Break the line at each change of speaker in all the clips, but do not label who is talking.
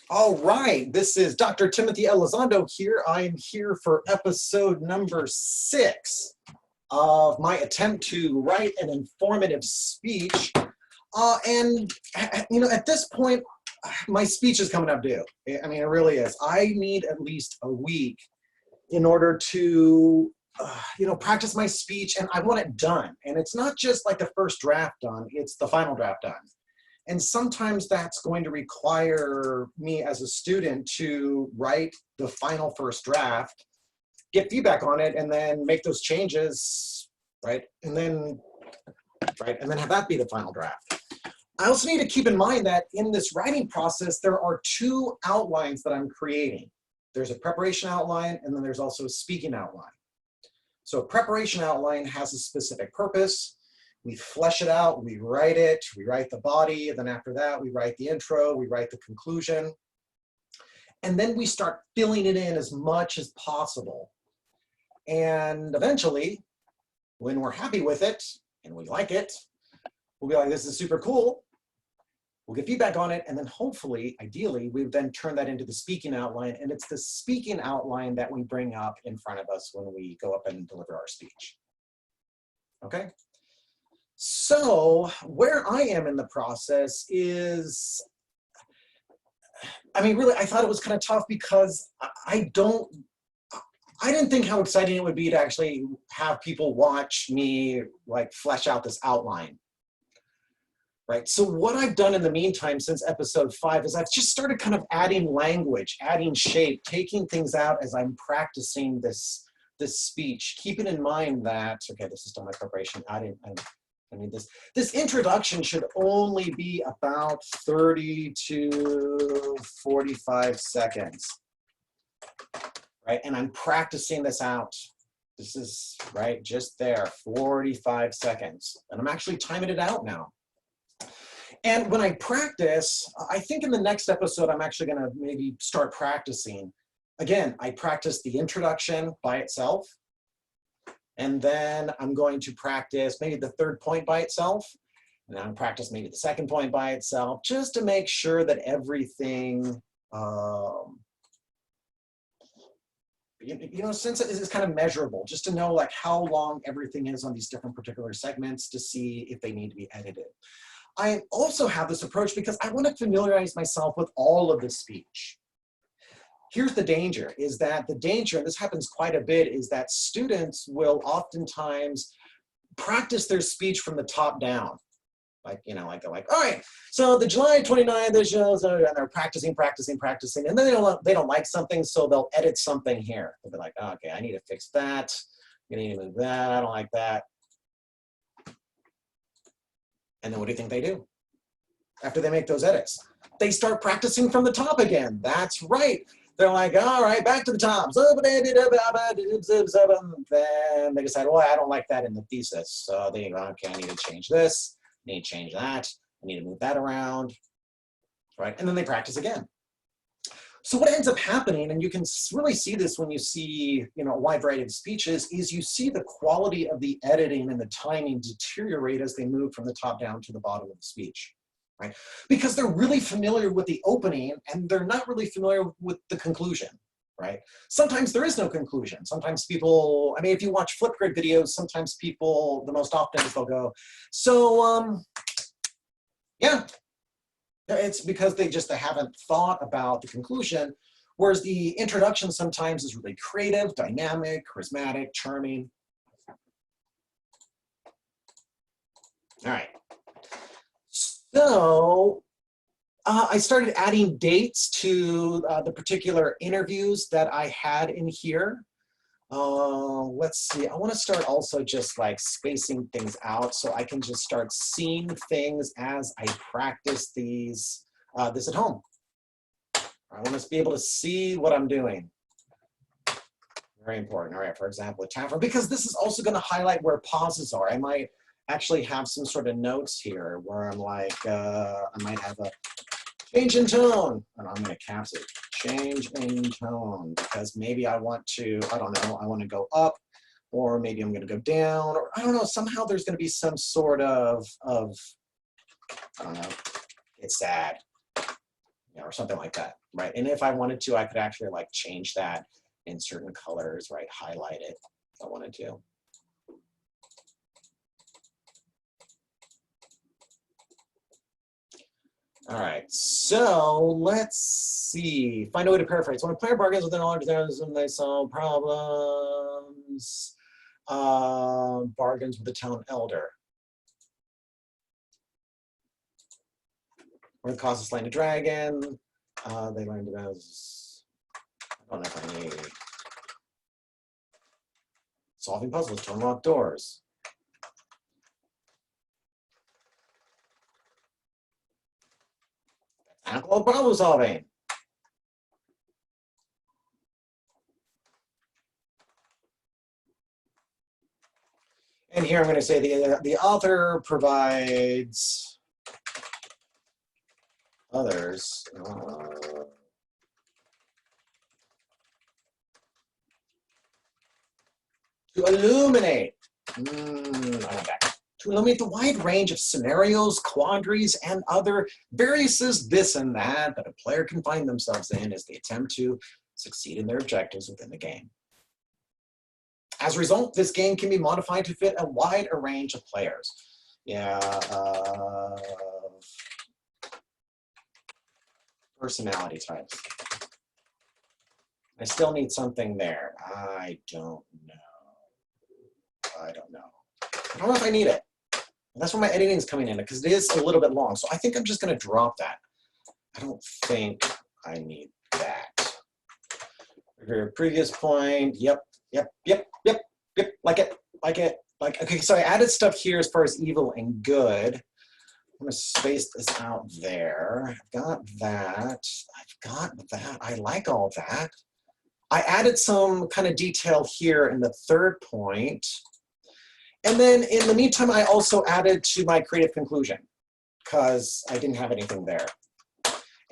All right, this is Dr. Timothy Elizondo here. I am here for episode number 6 of my attempt to write an informative speech. At this point, my speech is coming up due. I mean, it really is. I need at least a week in order to, practice my speech, and I want it done. And it's not just like the first draft done, it's the final draft done. And sometimes that's going to require me as a student to write the final first draft, get feedback on it, and then make those changes, right? And then have that be the final draft. I also need to keep in mind that in this writing process, there are 2 outlines that I'm creating. There's a preparation outline, and then there's also a speaking outline. So a preparation outline has a specific purpose. We flesh it out, we write the body, and then after that, we write the intro, we write the conclusion. And then we start filling it in as much as possible. And eventually, when we're happy with it, and we like it, we'll be like, this is super cool. We'll get feedback on it, and then hopefully, ideally, we then turn that into the speaking outline, and it's the speaking outline that we bring up in front of us when we go up and deliver our speech. Okay? So where I am in the process is, I mean, really, I thought it was kind of tough because I didn't think how exciting it would be to actually have people watch me like flesh out this outline, right? So what I've done in the meantime since episode 5 is I've just started kind of adding language, adding shape, taking things out as I'm practicing this speech, keeping in mind that, okay, this is still my preparation. I mean, this introduction should only be about 30 to 45 seconds, right? And I'm practicing this out. This is, right, just there, 45 seconds. And I'm actually timing it out now. And when I practice, I think in the next episode, I'm actually gonna maybe start practicing. Again, I practice the introduction by itself. And then I'm going to practice maybe the 3rd point by itself. And I'm practice maybe the 2nd point by itself, just to make sure that everything, since it is kind of measurable, just to know like how long everything is on these different particular segments to see if they need to be edited. I also have this approach because I want to familiarize myself with all of the speech. Here's the danger, and this happens quite a bit, is that students will oftentimes practice their speech from the top down. Like, all right, so the July 29th, this shows, and they're practicing, and then they don't like something, so they'll edit something here. They'll be like, oh, okay, I need to fix that, I need to move that, I don't like that. And then what do you think they do? After they make those edits, they start practicing from the top again. That's right. They're like, all right, back to the top. Then they decide, well, I don't like that in the thesis. So they go, okay, I need to change this. I need to change that. I need to move that around, right? And then they practice again. So what ends up happening, and you can really see this when you see, a wide variety of speeches, is you see the quality of the editing and the timing deteriorate as they move from the top down to the bottom of the speech. Right? Because they're really familiar with the opening and they're not really familiar with the conclusion, right? Sometimes there is no conclusion. Sometimes people, I mean, if you watch Flipgrid videos, sometimes people, the most often is they'll go, so, yeah, it's because they haven't thought about the conclusion, whereas the introduction sometimes is really creative, dynamic, charismatic, charming. All right. So I started adding dates to the particular interviews that I had in here. Let's see, I want to start also just like spacing things out so I can just start seeing things as I practice this at home. I want to be able to see what I'm doing. Very important. All right, for example, a time for, because this is also going to highlight where pauses are. I might actually have some sort of notes here where I'm like, I might have a change in tone. And I'm going to caps it. Change in tone, because maybe I want to, I don't know, I want to go up, or maybe I'm going to go down, or I don't know, somehow there's going to be some sort of I don't know, it's sad. you know, or something like that, right? And if I wanted to, I could actually like change that in certain colors, right? Highlight it if I wanted to. All right, so let's see. Find a way to paraphrase. When a player bargains with an owner, they solve problems. Bargains with the town elder. Or the cause of slaying a dragon. They learned about. I don't know if I need. Solving puzzles to unlock doors. Tackle problem solving. And here I'm going to say the author provides others to illuminate. I want that. To illuminate the wide range of scenarios, quandaries, and other variouses, this and that a player can find themselves in as they attempt to succeed in their objectives within the game. As a result, this game can be modified to fit a wide range of players. Yeah, personality types. I still need something there. I don't know. I don't know if I need it. And that's where my editing is coming in, because it is a little bit long. So I think I'm just going to drop that. I don't think I need that. Your previous point. Yep. Like it. Okay, so I added stuff here as far as evil and good. I'm going to space this out there. I've got that. I like all that. I added some kind of detail here in the third point. And then in the meantime, I also added to my creative conclusion because I didn't have anything there.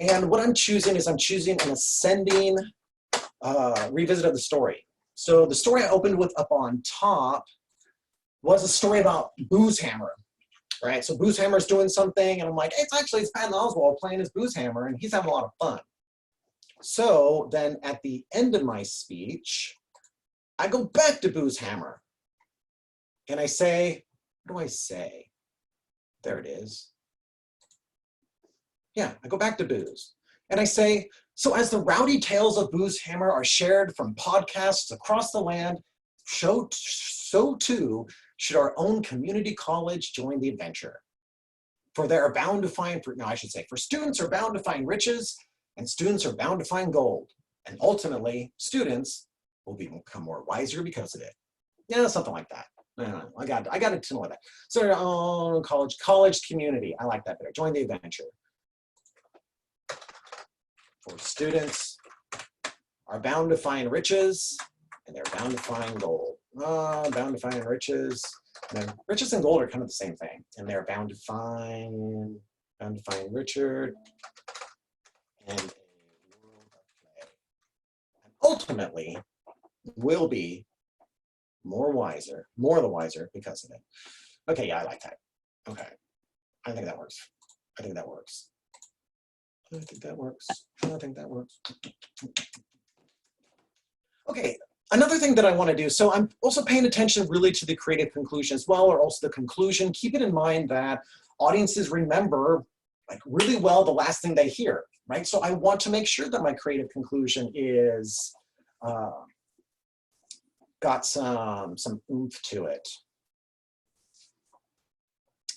And what I'm choosing is I'm choosing an ascending revisit of the story. So the story I opened with up on top was a story about Boozehammer, right? So Boozehammer's doing something, and I'm like, hey, it's Patton Oswalt playing as Boozehammer, and he's having a lot of fun. So then at the end of my speech, I go back to Boozehammer. And I say, what do I say? There it is. Yeah, I go back to Booze. And I say, so as the rowdy tales of Boozehammer are shared from podcasts across the land, so too should our own community college join the adventure. For they are bound to find, for students are bound to find riches, and students are bound to find gold. And ultimately, students will become more wiser because of it. Yeah, something like that. I got it to know that. So our own college community. I like that better. Join the adventure. For students are bound to find riches, and they're bound to find gold. Bound to find riches. And then riches and gold are kind of the same thing. And they're bound to find Richard and a world of play. And ultimately will be more the wiser because of it. Okay, yeah, I like that. Okay, I think that works. I think that works. Okay, another thing that I want to do, so I'm also paying attention really to the creative conclusion as well, or also the conclusion. Keep it in mind that audiences remember like really well the last thing they hear, right? So I want to make sure that my creative conclusion is got some oomph to it.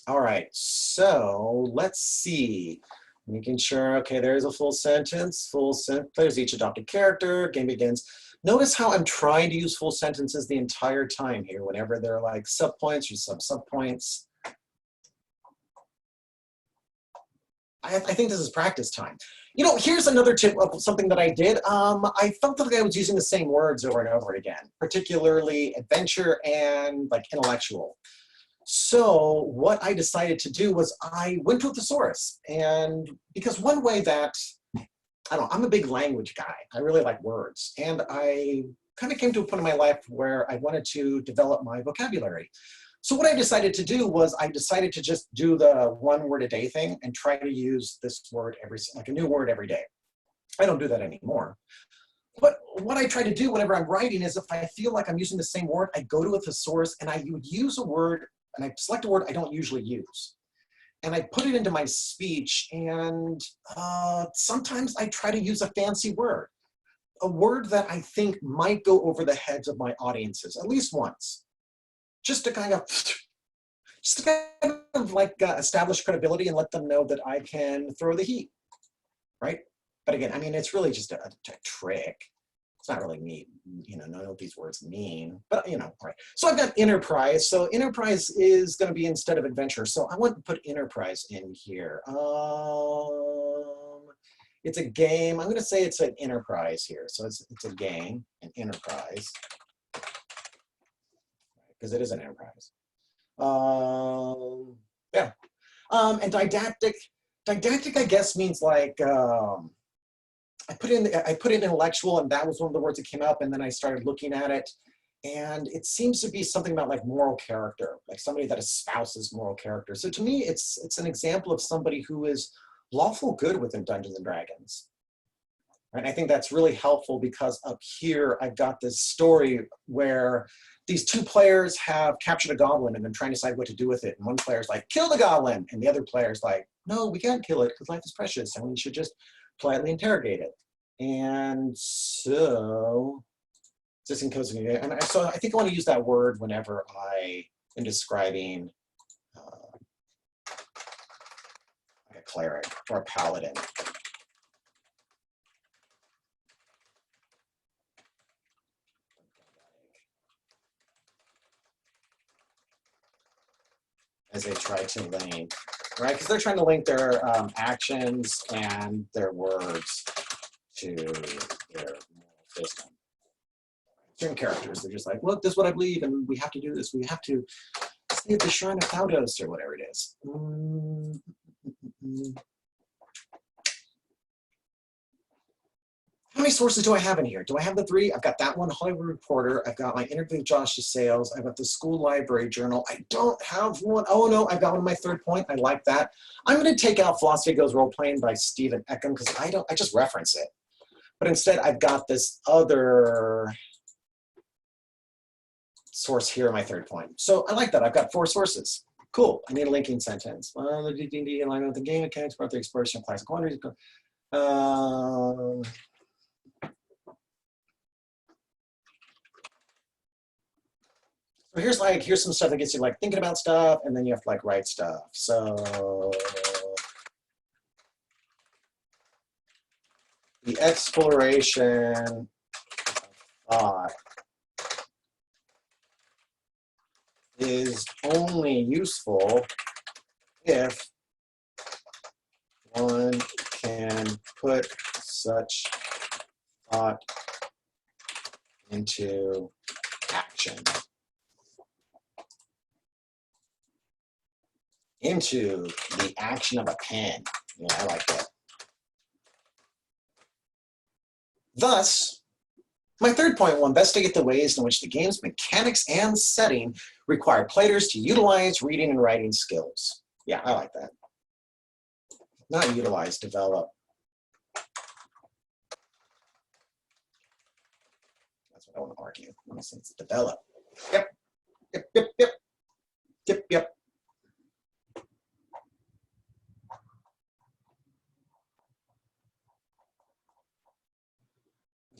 All right, so let's see. Making sure, okay, there's a full sentence, players each adopted character, game begins. Notice how I'm trying to use full sentences the entire time here, whenever they're like subpoints or sub-subpoints. I think this is practice time. You know, here's another tip of something that I did. I felt like I was using the same words over and over again, particularly adventure and like intellectual. So what I decided to do was I went to a thesaurus, and because one way that, I don't know, I'm a big language guy. I really like words. And I kind of came to a point in my life where I wanted to develop my vocabulary. So what I decided to do was I decided to just do the one word a day thing and try to use this word like a new word every day. I don't do that anymore. But what I try to do whenever I'm writing is if I feel like I'm using the same word, I go to a thesaurus and I would use a word and I select a word I don't usually use. And I put it into my speech, and sometimes I try to use a fancy word, a word that I think might go over the heads of my audiences, at least once, just to kind of, establish credibility and let them know that I can throw the heat, right? But again, I mean, it's really just a trick. It's not really me, none of these words mean, but right. So I've got enterprise. So enterprise is going to be instead of adventure. So I want to put enterprise in here. It's a game. I'm going to say it's an enterprise here. So it's a game, an enterprise, because it is an enterprise. Yeah. And didactic, I guess, means like, I put in intellectual, and that was one of the words that came up, and then I started looking at it, and it seems to be something about like moral character, like somebody that espouses moral character. So to me, it's an example of somebody who is lawful good within Dungeons and Dragons. Right? I think that's really helpful because up here I've got this story where these two players have captured a goblin and they're trying to decide what to do with it. And one player's like, kill the goblin, and the other player's like, no, we can't kill it because life is precious and we should just politely interrogate it. And so, just in case, and so I think I want to use that word whenever I am describing like a cleric or a paladin. As they try to link, right? Because they're trying to link their actions and their words to their moral system. Certain characters, they're just like, look, this is what I believe, and we have to do this. We have to stay at the Shrine of Thaudos, or whatever it is. How many sources do I have in here? Do I have the 3? I've got that one, Hollywood Reporter. I've got my interview with Josh DeSales. I've got the school library journal. I don't have one. Oh, no, I've got one of my 3rd point. I like that. I'm going to take out Philosophy Goes Role Playing by Stephen Eckham because I just reference it. But instead, I've got this other source here in my 3rd point. So I like that. I've got 4 sources. Cool. I need a linking sentence. Well, the D&D alignment with the game mechanics, about the exploration of classic quandaries. So here's some stuff that gets you like thinking about stuff, and then you have to like write stuff. So the exploration of thought is only useful if one can put such thought into action. Into the action of a pen. Yeah, I like that. Thus, my 3rd point will investigate the ways in which the game's mechanics and setting require players to utilize reading and writing skills. Yeah, I like that. Not utilize, develop. That's what I want to argue. I want to say it's develop. Yep. Yep, yep, yep. Yep, yep.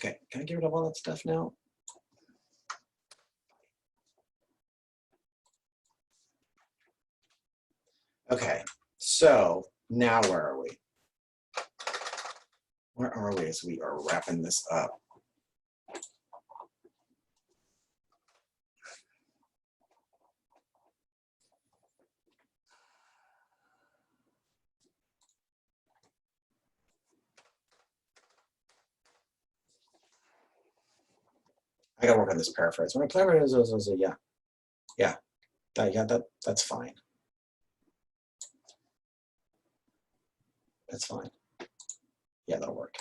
Okay, can I get rid of all that stuff now? Okay, so now where are we? Where are we as we are wrapping this up? I gotta work on this paraphrase. When I paraphrase, yeah, that's fine. That's fine. Yeah, that'll work.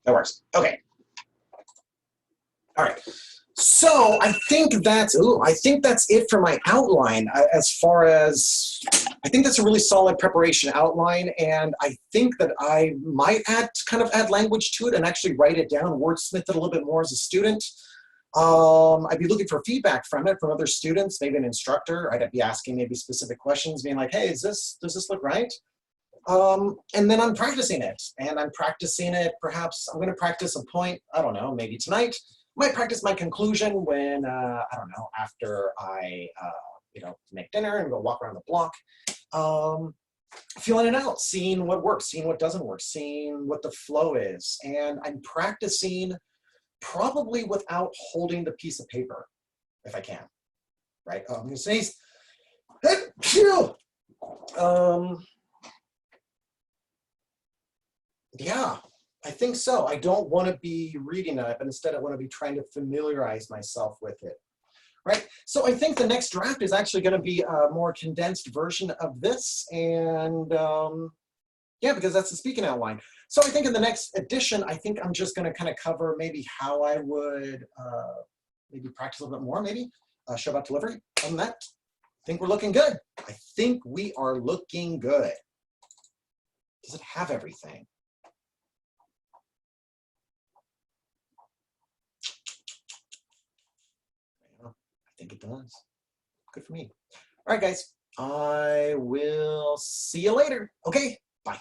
That works. Okay. All right. So I think that's it for my outline. As far as I think that's a really solid preparation outline, and I think that I might add language to it and actually write it down, wordsmith it a little bit more as a student. I'd be looking for feedback from it from other students, maybe an instructor. I'd be asking maybe specific questions, being like, "Hey, does this look right?" And then I'm practicing it, and I'm practicing it. Perhaps I'm going to practice a point. I don't know. Maybe tonight. Might practice my conclusion when I don't know, after I make dinner and go walk around the block, feeling it out, seeing what works, seeing what doesn't work, seeing what the flow is, and I'm practicing probably without holding the piece of paper if I can. Right? I'm going to sneeze. Yeah, I think so. I don't want to be reading it, but instead I want to be trying to familiarize myself with it, right? So I think the next draft is actually going to be a more condensed version of this, and yeah, because that's the speaking outline. So I think in the next edition, I think I'm just going to kind of cover maybe how I would maybe practice a little bit more, maybe show about delivery. Other than that, I think we're looking good. I think we are looking good. Does it have everything? I think it does. Good for me. All right, guys. I will see you later. Okay, bye.